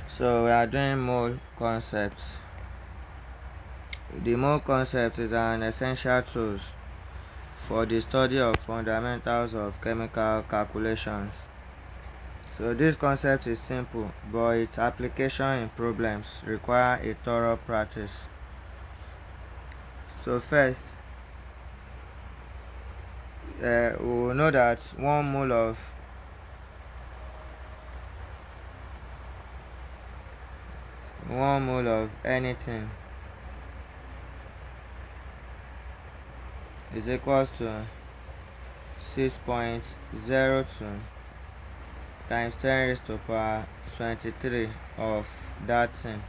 So we are doing mole concepts. The mole concept is an essential tool for the study of fundamentals of chemical calculations. So this concept is simple, but its application in problems require a thorough practice. So first, we will know that 1 mole of anything is equals to 6.02 times 10 raised to power 23 of that thing.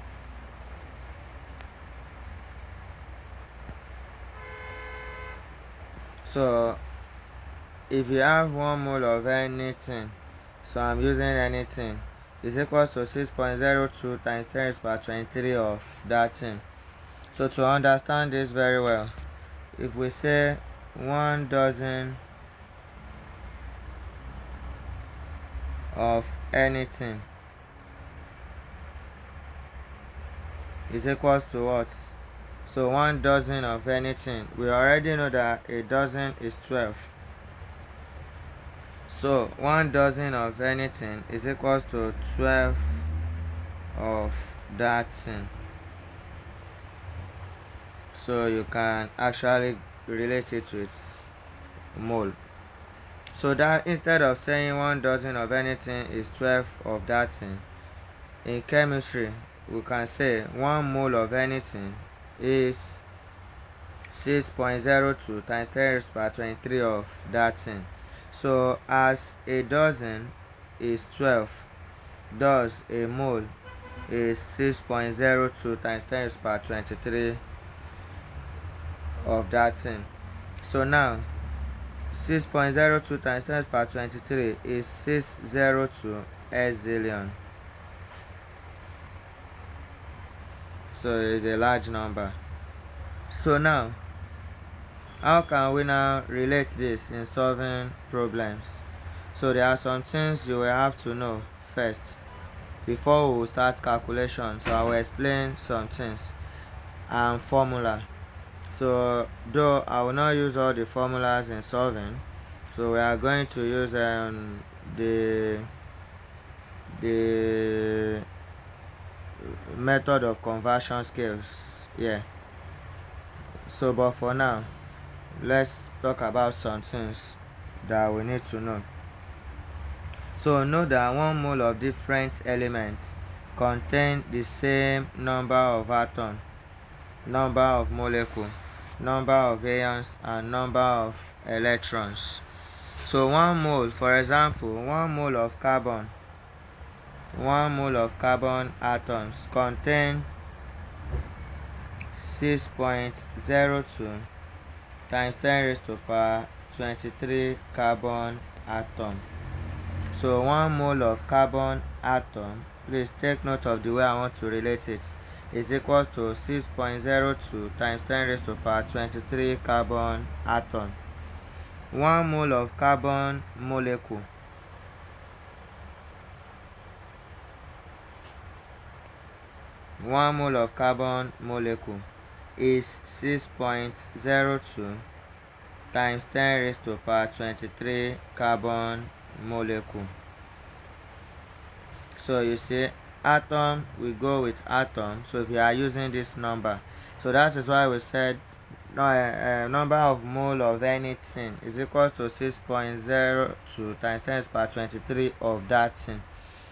So if you have 1 mole of anything, so I'm using anything, is equals to 6.02 times 10 raised to power 23 of that thing. So to understand this very well, if we say 1 dozen of anything is equals to what? So 1 dozen of anything, we already know that a dozen is 12. So 1 dozen of anything is equals to 12 of that thing. So you can actually relate it to its mole. So that instead of saying 1 dozen of anything is 12 of that thing, in chemistry we can say 1 mole of anything is 6.02 times 10 raised to power 23 of that thing. So as a dozen is 12, thus a mole is 6.02 times 10 raised to power 23 of that thing. So now 6.02 times 10 raised to power 23 is 602 exillion. So it is a large number. So now, how can we now relate this in solving problems? So there are some things you will have to know first before we will start calculation. So I will explain some things and formula. So though I will not use all the formulas in solving, so we are going to use the method of conversion scales. Yeah. So but for now, let's talk about some things that we need to know. So know that 1 mole of different elements contain the same number of atoms, number of molecules, number of ions, and number of electrons. So 1 mole, for example, 1 mole of carbon, 1 mole of carbon atoms contain 6.02 times 10 raised to power 23 carbon atom. So 1 mole of carbon atom, please take note of the way I want to relate it, is equals to 6.02 times 10 raised to power 23 carbon atom. 1 mole of carbon molecule, 1 mole of carbon molecule is 6.02 times 10 raised to power 23 carbon molecule. So you see, atom, we go with atom. So if you are using this number, so that is why we said number of mole of anything is equal to 6.02 times 10 raised to power 23 of that thing.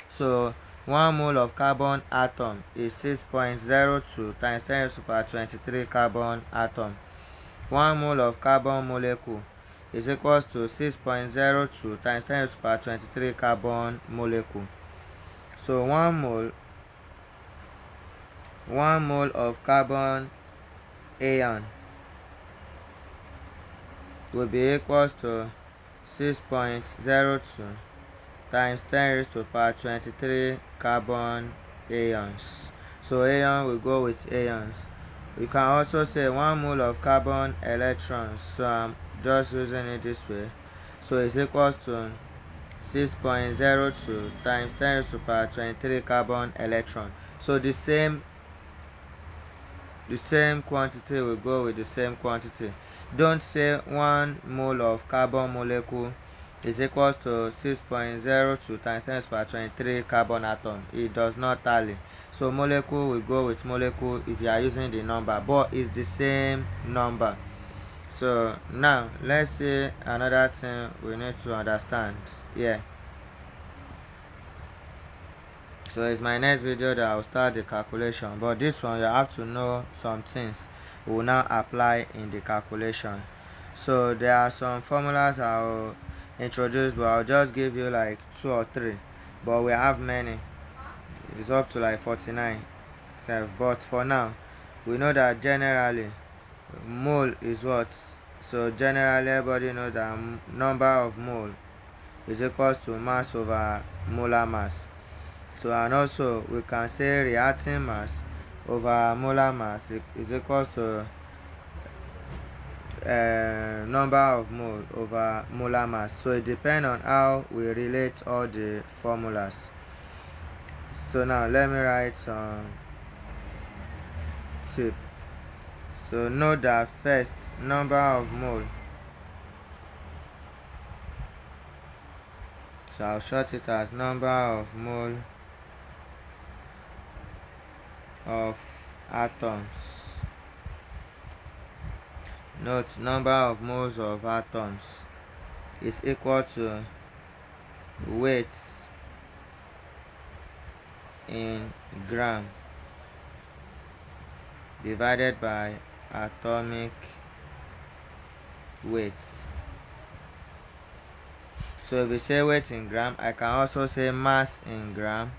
So 1 mole of carbon atom is 6.02 times 10 raised to power 23 carbon atom. 1 mole of carbon molecule is equals to 6.02 times 10 raised to power 23 carbon molecule. So 1 mole of carbon ion will be equals to 6.02 times 10 raised to power 23 carbon ions. So ion will go with ions. We can also say 1 mole of carbon electrons. So I'm just using it this way. So it's equals to 6.02 times 10 raised to the power 23 carbon electron. So the same quantity will go with the same quantity. Don't say 1 mole of carbon molecule is equals to 6.02 times 10 raised to the power 23 carbon atom. It does not tally. So molecule will go with molecule if you are using the number, but it's the same number. So now let's see another thing we need to understand here. So it's my next video that I'll start the calculation, but this one you have to know some things we will now apply in the calculation. So there are some formulas I'll introduce, but I'll just give you like 2 or 3, but we have many. It's up to like 49 self, but for now we know that generally mole is what? So generally everybody knows that number of mole is equals to mass over molar mass. So and also we can say reacting mass over molar mass is equals to number of mole over molar mass. So it depends on how we relate all the formulas. So now let me write some tip. So note that first, number of mole, so I'll short it as number of mole of atoms. Note, number of moles of atoms is equal to weight in gram divided by atomic weight. So if we say weight in gram, I can also say mass in gram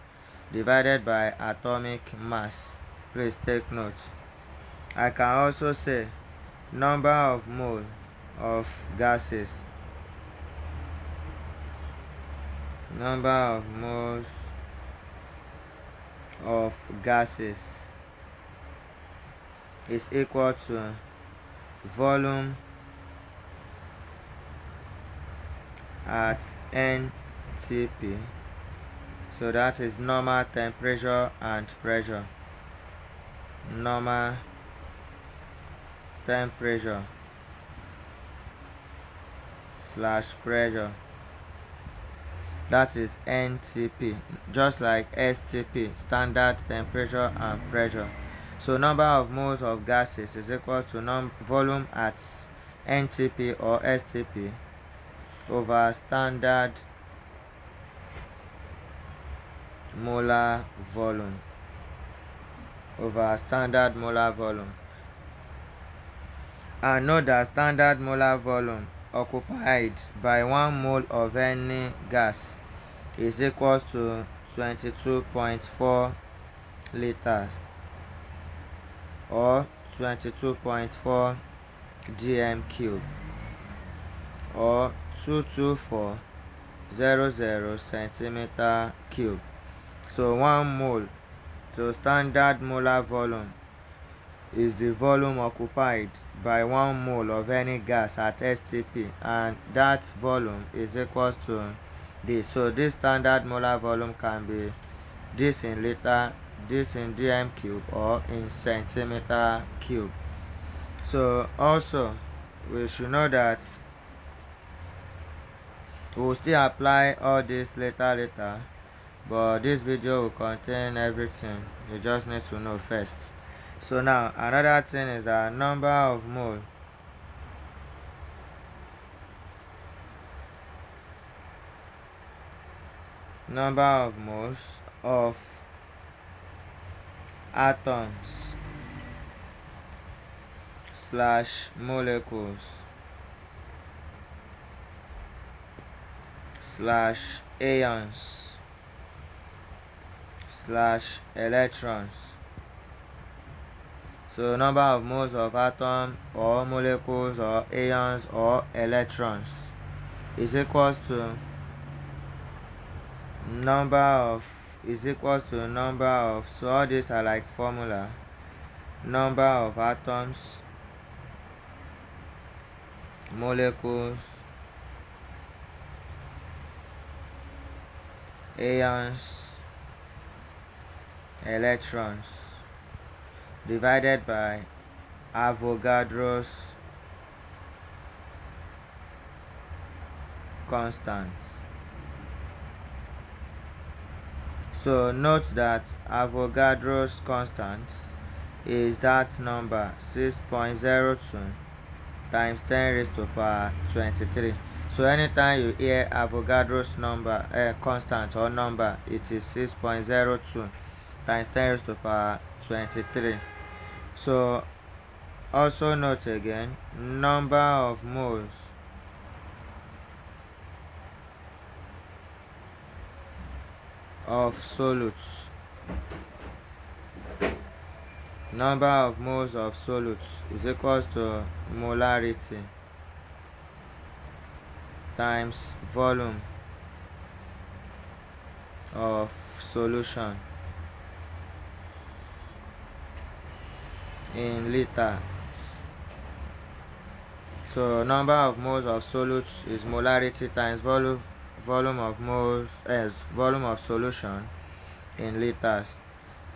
divided by atomic mass. Please take note. I can also say number of mole of gases, number of moles of gases is equal to volume at NTP. So that is normal temperature and pressure. Normal temperature slash pressure. That is NTP, just like STP, standard temperature and pressure. So number of moles of gases is equal to volume at NTP or STP over standard molar volume over standard molar volume. And note that standard molar volume occupied by 1 mole of any gas is equals to 22.4 liters or 22.4 dm cube or 22400 centimeter cube. So 1 mole, so standard molar volume is the volume occupied by 1 mole of any gas at STP, and that volume is equals to this. So this standard molar volume can be this in liter, this in dm cube, or in centimeter cube. So also we should know that we will still apply all this later, but this video will contain everything you just need to know first. So now another thing is that number of moles of atoms slash molecules slash ions slash electrons. So number of moles of atom or molecules or ions or electrons is equals to number of, so all these are like formula, number of atoms, molecules, ions, electrons divided by Avogadro's constant. So note that Avogadro's constant is that number 6.02 times 10 raised to power 23. So anytime you hear Avogadro's number, constant or number, it is 6.02 times 10 raised to power 23. So also note again, number of moles of solutes. Number of moles of solutes is equals to molarity times volume of solution in liter. So number of moles of solutes is molarity times volume of moles as volume of solution in liters.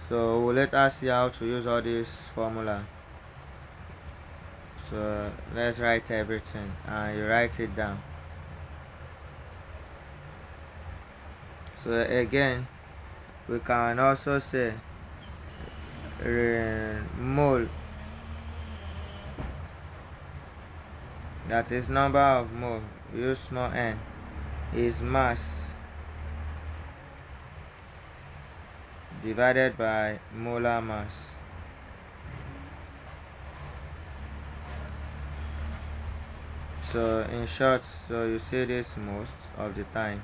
So we'll later see how to use all this formula. So let's write everything and you write it down. So again, we can also say mole, that is number of mole, use small n, is mass divided by molar mass. So in short, so you see this most of the time,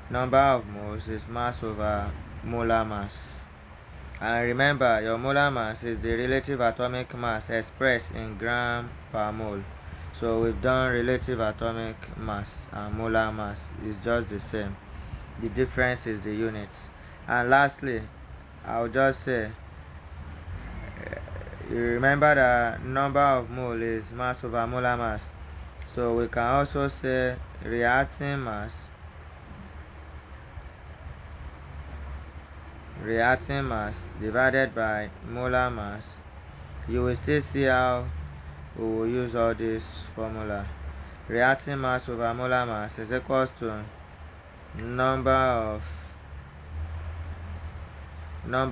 number of moles is mass over molar mass. And remember, your molar mass is the relative atomic mass expressed in gram per mole. So we've done relative atomic mass and molar mass is just the same. The difference is the units. And lastly, I'll just say, you remember that number of mole is mass over molar mass. So we can also say reacting mass divided by molar mass. You will still see how we will use all this formula. Reacting mass over molar mass is equals to number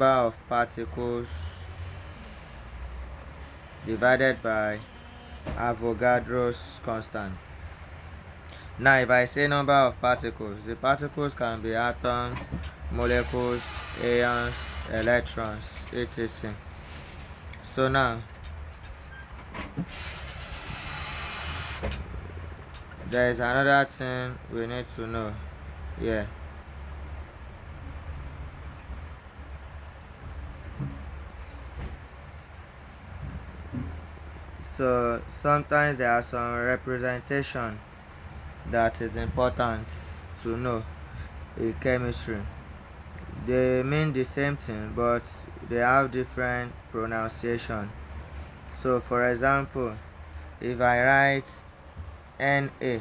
of particles divided by Avogadro's constant. Now if I say number of particles, the particles can be atoms, molecules, ions, electrons, etc. So now there is another thing we need to know here. So sometimes there are some representation that is important to know in chemistry. They mean the same thing but they have different pronunciation. So for example, if I write Na,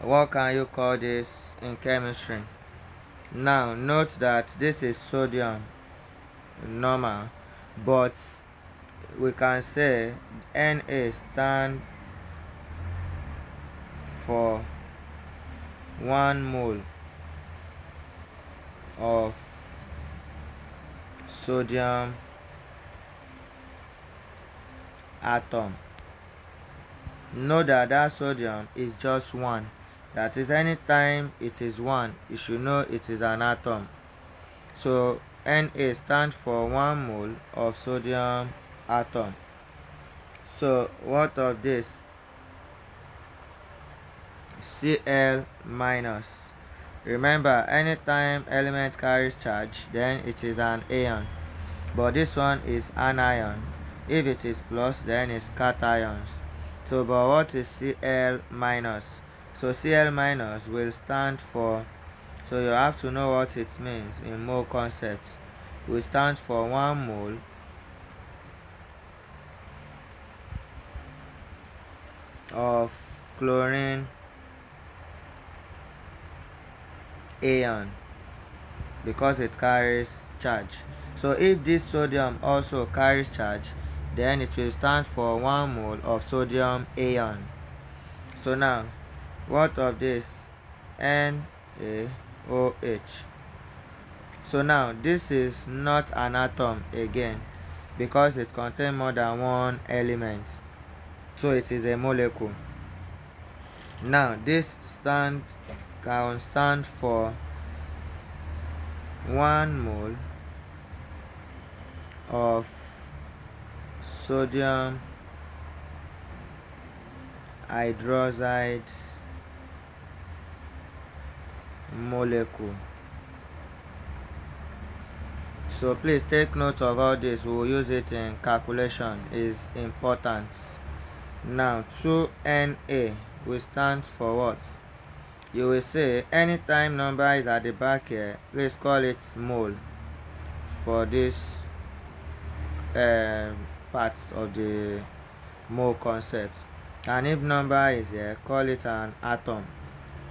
what can you call this in chemistry? Now note that this is sodium normal, but we can say Na stand for 1 mole of sodium atom. Know that sodium is just 1. That is, anytime it is 1, you should know it is an atom. So Na stands for 1 mole of sodium atom. So what of this? Cl minus. Remember, anytime element carries charge, then it is an ion. But this one is anion. If it is plus, then it's cations. So but what is Cl minus? So Cl minus will stand for, so you have to know what it means in mole concept. Will stand for 1 mole of chlorine ion because it carries charge. So if this sodium also carries charge, then it will stand for 1 mole of sodium ion. So now, what of this? NaOH. So now, this is not an atom again because it contains more than one element. So it is a molecule. Now, this can stand for 1 mole of sodium hydroxide molecule. So please take note of all this. We will use it in calculation. Is important. Now 2Na will stand for what? You will say anytime number is at the back here, please call it mole for this parts of the mole concept, and if number is here, call it an atom.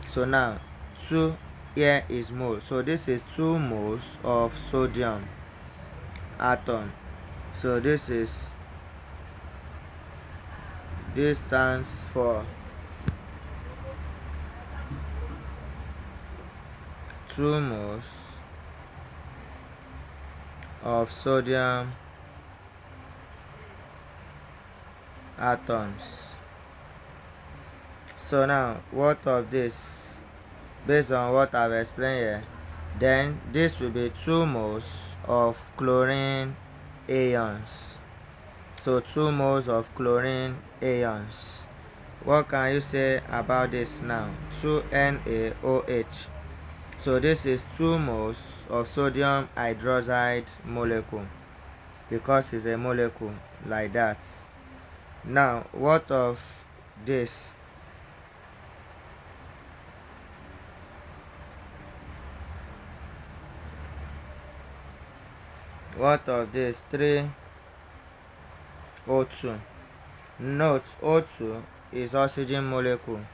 So now 2 here is mole, so this is 2 moles of sodium atom. So this stands for 2 moles of sodium atoms. So now, what of this? Based on what I've explained here, then this will be 2 moles of chlorine ions. So 2 moles of chlorine ions. What can you say about this now? 2NaOH. So this is 2 moles of sodium hydroxide molecule because it's a molecule like that. Now, what of this? What of this? 3O2. Note, O2 is oxygen molecule.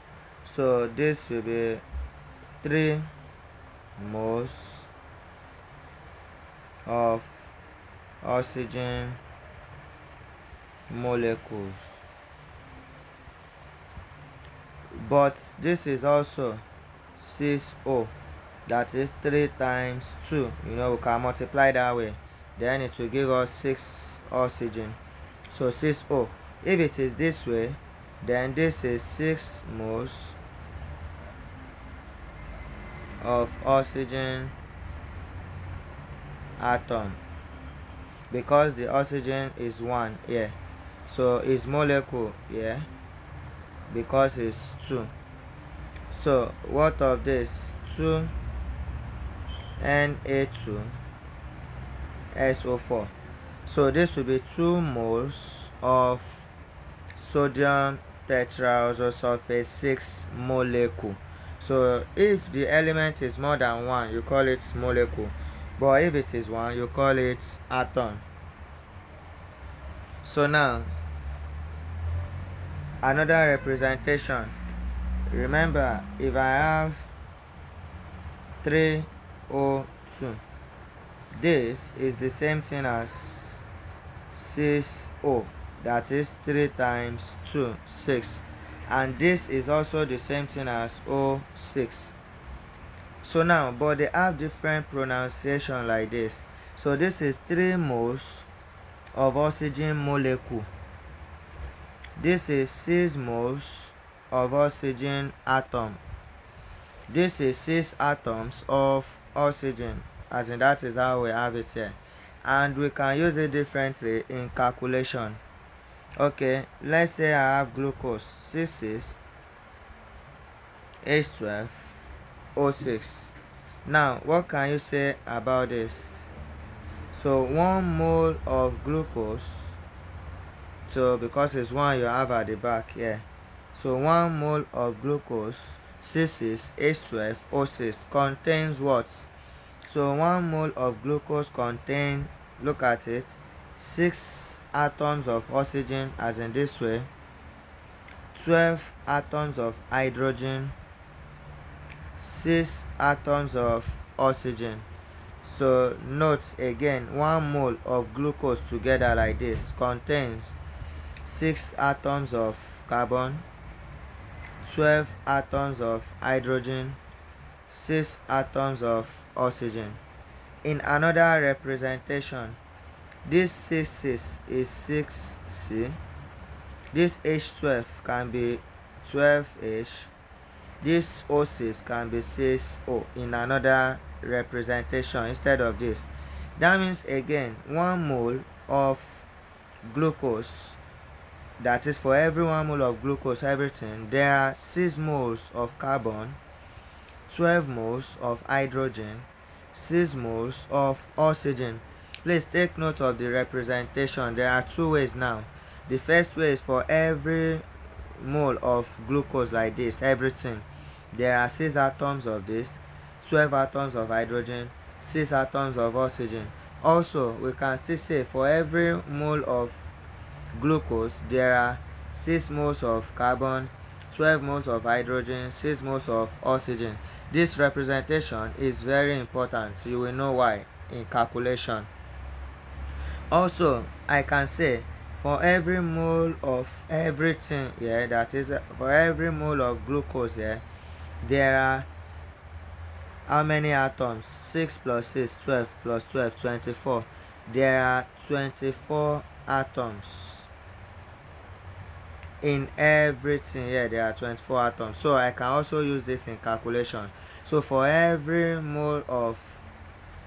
So this will be 3 moles of oxygen molecules. But this is also 6O, that is 3 times 2. We can multiply that way, then it will give us 6 oxygen. So 6O. If it is this way, then this is 6 moles of oxygen atom because the oxygen is 1 here. So its molecule here because it's 2. So what of this? 2Na2SO4. So this will be 2 moles of sodium tetraoxosulfate 6 molecule. So if the element is more than 1, you call it molecule, but if it is 1, you call it atom. So now, another representation. Remember, if I have 3O2, this is the same thing as 6O, that is 3 times 2, 6, and this is also the same thing as O6. So now, but they have different pronunciation like this. So this is 3 moles of oxygen molecule. This is 6 moles of oxygen atom. This is 6 atoms of oxygen, as in that is how we have it here, and we can use it differently in calculation. Okay, let's say I have glucose 6H12O6. Now what can you say about this? So 1 mole of glucose, so because it's 1 you have at the back here, so 1 mole of glucose 6H12O6 contains what? So 1 mole of glucose contains, look at it, 6 atoms of oxygen, as in this way, 12 atoms of hydrogen, 6 atoms of oxygen. So note again, 1 mole of glucose together like this contains 6 atoms of carbon, 12 atoms of hydrogen, 6 atoms of oxygen. In another representation, this 6 is 6C. This H12 can be 12H. This O6 can be 6O in another representation instead of this. That means again, 1 mole of glucose, that is for every 1 mole of glucose, everything, there are 6 moles of carbon, 12 moles of hydrogen, 6 moles of oxygen. Please take note of the representation. There are 2 ways now. The first way is for every mole of glucose like this, everything, there are 6 atoms of this, 12 atoms of hydrogen, 6 atoms of oxygen. Also, we can still say for every mole of glucose there are 6 moles of carbon, 12 moles of hydrogen, 6 moles of oxygen. This representation is very important. You will know why in calculation. Also, I can say for every mole of everything here, that is for every mole of glucose here, there are how many atoms? 6 plus 6, 12 plus 12, 24. There are 24 atoms in everything here. There are 24 atoms. So I can also use this in calculation. So for every mole of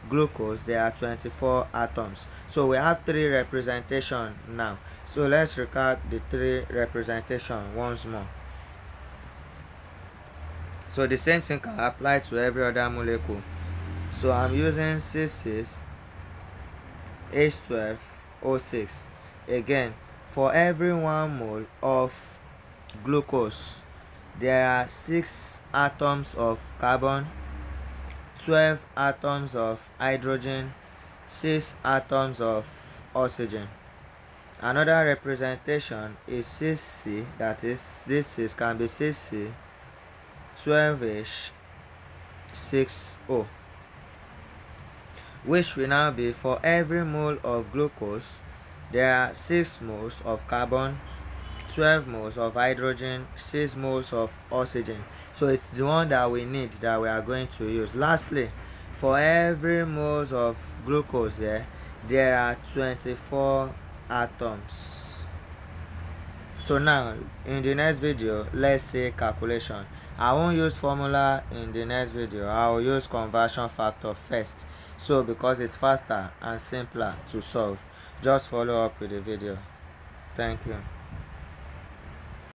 glucose there are 24 atoms. So we have 3 representation now. So let's recap the 3 representation once more. So the same thing can apply to every other molecule. So I'm using C6 H12 O6. Again, for every 1 mole of glucose there are 6 atoms of carbon, 12 atoms of hydrogen, 6 atoms of oxygen. Another representation is 6C, that is this 6 can be 6C, 12H, 6O, which will now be for every mole of glucose there are 6 moles of carbon, 12 moles of hydrogen, 6 moles of oxygen. So it's the one that we need, that we are going to use. Lastly, for every moles of glucose there are 24 atoms. So now in the next video, let's say calculation. I won't use formula in the next video. I will use conversion factor first, so because it's faster and simpler to solve. Just follow up with the video. Thank you.